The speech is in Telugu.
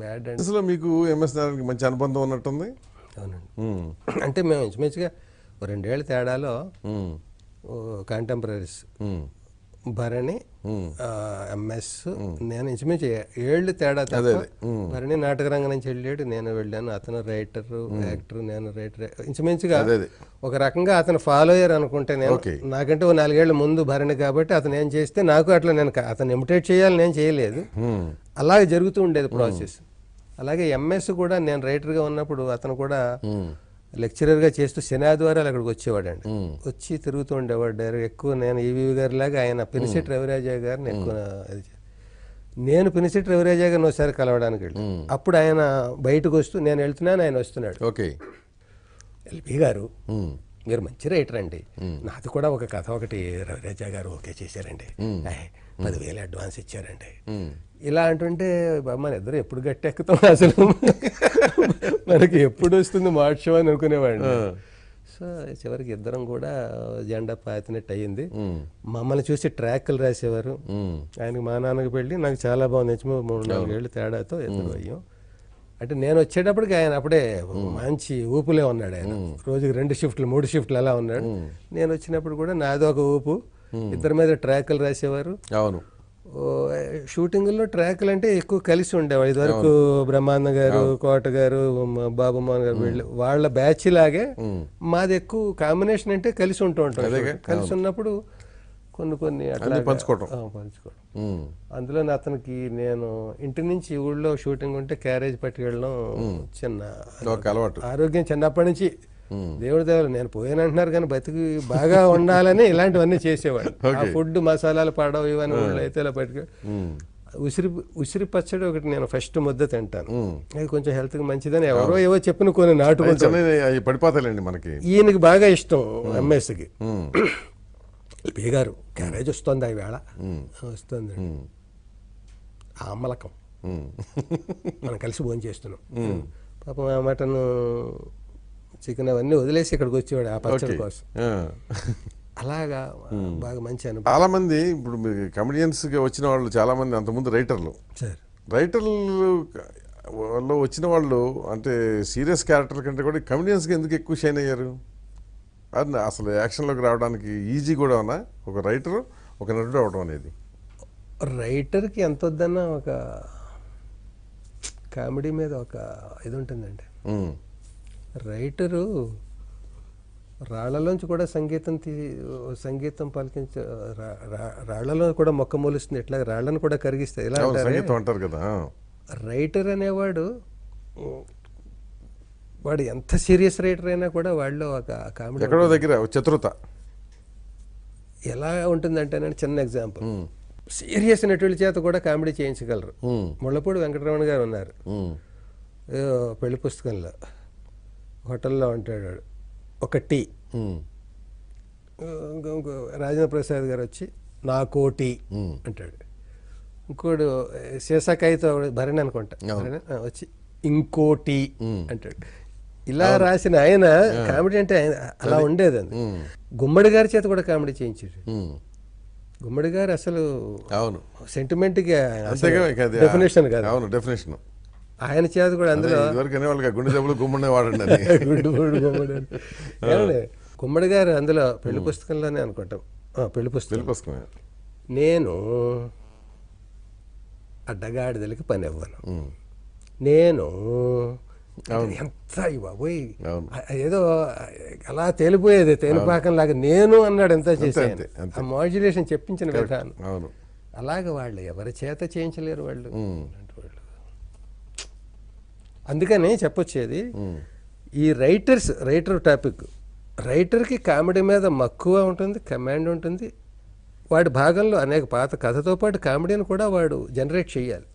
బ్యాడ్ అండి. అసలు మీకు ఎంఎస్ నారాయణకి మంచి అనుబంధం ఉన్నట్టుంది. అవునండి. అంటే మేము ఇంచుమించుగా 2 ఏళ్ళ తేడాలో కాంటెంపరీస్ భరణి ఎంఎస్ నేను ఇంచుమించు 7 తేడా తప్ప. భరణి నాటకరంగం నుంచి వెళ్ళాడు, నేను వెళ్ళాను. అతను రైటర్ యాక్టర్, నేను రైటర్. ఇంచుమించుగా ఒక రకంగా అతను ఫాలోయర్ అనుకుంటే నేను. నాకంటే 4 ఏళ్ల ముందు భరణి కాబట్టి అతను ఏం చేస్తే నాకు అట్లా నేను అతను ఇమిటేట్ చేయాలి, నేను చేయలేదు. అలాగే జరుగుతూ ఉండేది ప్రాసెస్. అలాగే ఎంఎస్ కూడా నేను రైటర్గా ఉన్నప్పుడు అతను కూడా లెక్చరర్గా చేస్తూ శని ఆదివారాలు అక్కడికి వచ్చేవాడండి. వచ్చి తిరుగుతూ ఉండేవాడు. ఎక్కువ నేను ఈవీవి గారి లాగా ఆయన పినిశెట్టి రవిరాజా గారిని ఎక్కువ నేను పినిశెట్టి రవిరాజా గారిని ఒకసారి కలవడానికి వెళ్ళి అప్పుడు ఆయన బయటకు వస్తూ నేను వెళ్తున్నాను, ఆయన వస్తున్నాడు. ఎల్బీ గారు మీరు మంచి రైటర్ అండి, నాది కూడా ఒక కథ ఒకటి రవిరాజా గారు ఓకే చేశారండి, 10,000 అడ్వాన్స్ ఇచ్చారండి. ఇలా అంటుంటే మన ఇద్దరు ఎప్పుడు గట్టెక్కుతాం, అసలు మనకి ఎప్పుడు వస్తుంది మోక్షం అని అనుకునేవాడిని. సో చివరికి ఇద్దరం కూడా జెండా పాతినట్టు అయ్యింది. మమ్మల్ని చూసి ట్రాక్లు రాసేవారు. ఆయనకి మా నాన్నకి పెళ్ళి నాకు చాలా బాగుంది. 3-4 ఏళ్ళు తేడాతో ఇద్దరు అయ్యాం. అంటే నేను వచ్చేటప్పటికి ఆయన అప్పుడే మంచి ఊపులే ఉన్నాడు. ఆయన రోజుకి 2 షిఫ్ట్లు 3 షిఫ్ట్లు అలా ఉన్నాడు. నేను వచ్చినప్పుడు కూడా నాది ఒక ఊపు. ఇద్దరి మీద ట్రాక్లు రాసేవారు. అవును, షూటింగ్లో ట్రాక్లు అంటే ఎక్కువ కలిసి ఉండేవాళ్ళు. ఇదివరకు బ్రహ్మానంద గారు, కోట గారు, బాబు మోహన్ గారు వీళ్ళు వాళ్ళ బ్యాచ్ లాగే మాది ఎక్కువ కాంబినేషన్ అంటే కలిసి ఉంటూ ఉంటాం. కలిసి ఉన్నప్పుడు కొన్ని అట్లా పంచుకోవడం. అందులో అతనికి నేను ఇంటి నుంచి ఊళ్ళో షూటింగ్ ఉంటే క్యారేజ్ పట్టుకెళ్ళడం చిన్న అలవాటు. ఆరోగ్యం చిన్నప్పటి నుంచి దేవుడి దేవాలు నేను పోయానంటున్నారు కానీ బతికి బాగా ఉండాలని ఇలాంటివన్నీ చేసేవాడు. ఆ ఫుడ్ మసాలాలు పడవ ఇవన్నీ ఊళ్ళో అయితే ఇలా పట్టుకెళ్ళి ఉసిరి పచ్చడి ఒకటి నేను ఫస్ట్ ముద్ద తింటాను. అది కొంచెం హెల్త్కి మంచిదని ఎవరో ఏవో చెప్పిన కొన్ని నాటుకుంటాను. పడిపోతాయండి మనకి. ఈయనకి బాగా ఇష్టం ఎంఎస్కి. ఎల్బీ గారు క్యారేజ్ వస్తుంది ఆ వేళ వస్తుంది, ఆమలకం మనం కలిసి భోజనం చేస్తున్నాం. పాపం ఆ మటన్ చికెన్ అవన్నీ వదిలేసి ఇక్కడికి వచ్చేవాడు ఆ పచ్చడి కోసం. అలాగా బాగా మంచి అనుభవం. చాలా మంది ఇప్పుడు కమెడియన్స్గా వచ్చిన వాళ్ళు చాలా మంది అంతకుముందు రైటర్లు వాళ్ళు వచ్చిన వాళ్ళు అంటే సీరియస్ క్యారెక్టర్ కంటే కూడా కమెడియన్స్గా ఎందుకు ఎక్కువ షైన్ అయ్యారు? అది అసలు యాక్షన్లోకి రావడానికి ఈజీ కూడా ఉన్నా ఒక రైటరు ఒక నటుడు అవడం అనేది. రైటర్కి ఎంత వద్దన్నా ఒక కామెడీ మీద ఒక ఇది ఉంటుందండి. రైటరు రాళ్లలోంచి కూడా సంగీతం పలికించ రాళ్లలో కూడా మొక్క మొలుస్తుంది, ఇట్లా రాళ్లను కూడా కరిగిస్తాయి ఇలా అంటారు కదా. రైటర్ అనేవాడు వాడు ఎంత సీరియస్ రైటర్ అయినా కూడా వాళ్ళు ఒక కామెడీ ఎక్కడో దగ్గర చతురత ఎలా ఉంటుందంటే చిన్న ఎగ్జాంపుల్, సీరియస్ నటుల చేత కూడా కామెడీ చేయించగలరు. ముళ్ళపూడి వెంకటరమణ గారు ఉన్నారు. పెళ్లి పుస్తకంలో హోటల్లో ఉంటాడు, ఒక టీ. రాజేంద్ర ప్రసాద్ గారు వచ్చి నాకో టీ అంటాడు. ఇంకోడు సీసాకాయతో భరణి అనుకుంటా వచ్చి ఇంకో టీ అంటాడు. ఇలా రాసిన ఆయన కామెడీ అంటే అలా ఉండేది. అది గుమ్మడి గారి చేత కూడా కామెడీ చేయించాడు. గుమ్మడి గారు అసలు సెంటిమెంట్కి డెఫినేషన్ కాదు, డెఫినేషన్. ఆయన చేత కూడా అందులో గుండె జబ్బులు గుమ్మడి వాడండి గుమ్మడి గారు అందులో పెళ్లి పుస్తకంలోనే అనుకుంటాం, పెళ్లి పుస్తకం నేను అడ్డగాడిదలకి పని ఇవ్వను, నేను ఎంత బాబోయ్ ఏదో అలా తేలిపోయేది తేలిపాకం లాగా నేను అన్నాడు. ఎంత చేసేది ఆ మాడ్యులేషన్ చెప్పించిన విధానం. అలాగే వాళ్ళు ఎవరి చేత చేయించలేరు వాళ్ళు. అందుకని చెప్పొచ్చేది ఈ రైటర్ టాపిక్, రైటర్కి కామెడీ మీద మక్కువ ఉంటుంది, కమాండ్ ఉంటుంది. వాడి భాగంలో అనేక పాత కథతో పాటు కామెడీని కూడా వాడు జనరేట్ చేయాలి.